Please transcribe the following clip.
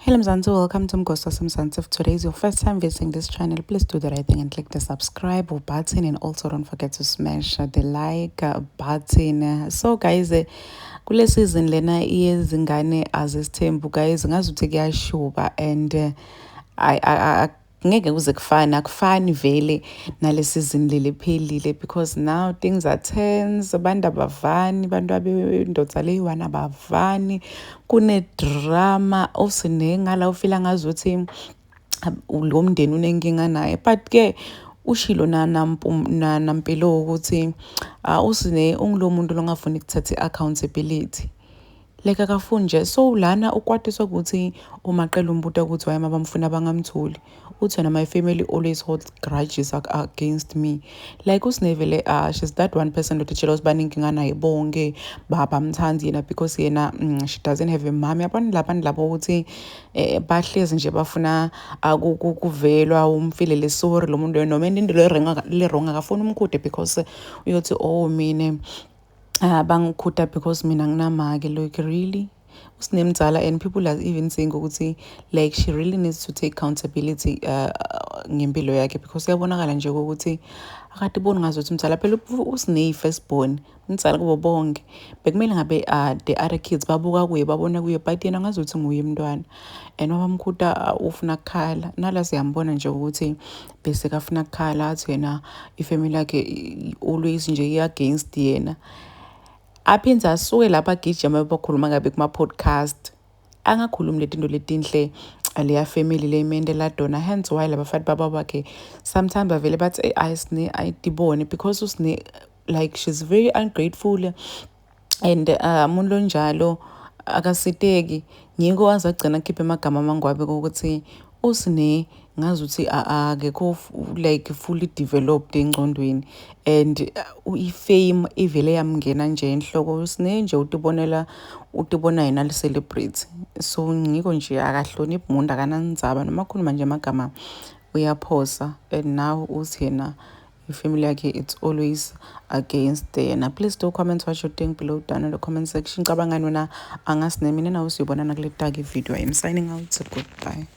Hello Mzansi, welcome to Mgosta Mzansi. If today is your first time visiting this channel, please do the right thing and click the subscribe button, and also don't forget to smash the like button. So guys, kule season lena yezingane azisithembu guys, ngazuthi kuyashuba and I ngeke kuze kufane akufani vele nale season leli phelile, because now things are tense, abantu abavani, abantu abendoda leyi-1 abavani, kunedrama osinengala ufila ngazuthi lo mndeni unenkinga naye, but-ke ushilo nampilo ukuthi usine ungulo muntu longafuni ukuthatha i-accountability. Like akafuni nje, so lana ukwatiswa ukuthi umaqela umbuto ukuthi why mabamfuna bangamtholi, uthi wena my family always holds grudges against me. Like usinevele she's that one person that utshela ukuthi banenkinga naye bonke babamthandi yena because yena she doesn't have a mom. Abantu labo ukuthi bahlezi nje bafuna kuvelwa umfilele sorry lo muntu noma into le wrong akafuni umkhude because uyothi oh mina bangikhuda because mina nginamake. Like really usinemdzala, and people are even saying ukuthi like she really needs to take accountability ngempilo yakhe, because uyabonakala nje ukuthi akatiboni ngazuthi mdzala phela usine firstborn mdzala kubo bonke, bekumele ngabe the other kids babuka kuye babona kuye, but yena ngazuthi nguye umntwana, and wabamkhuda ufuna kukhala. Nala siyambona nje ukuthi bese kafuna kukhala athi yena ifamily yakhe always nje i-against yena. Aphinda asuke lapha agijima bakhuluma ngabe kuma-podcast, angakhulumi letinto letinhle leya family lemende ladona. Hence why labafati baba bakhe sometimes bavele bathi ayisine ayidibone, because usine like she's very ungrateful, and umuntu lonjalo akasiteki. Ngiko wazagcina khipha amagama amangwabe ukuthi usine ngazuthi akekho like fully developed engcondweni, and ifame ivele yamngena nje enhloko. Usine nje utibona yena li-celebrate, so ngiko nje akahloniphi umuntu, akanandzaba noma khuluma nje amagama uyaphosa. And now uthi yena ifamily yakhe it's always against yena. Please do comment what you think below down in the comment section. Cabangani wena angasine mina nawe siyobonana kule tag video. I'm signing out. Goodbye.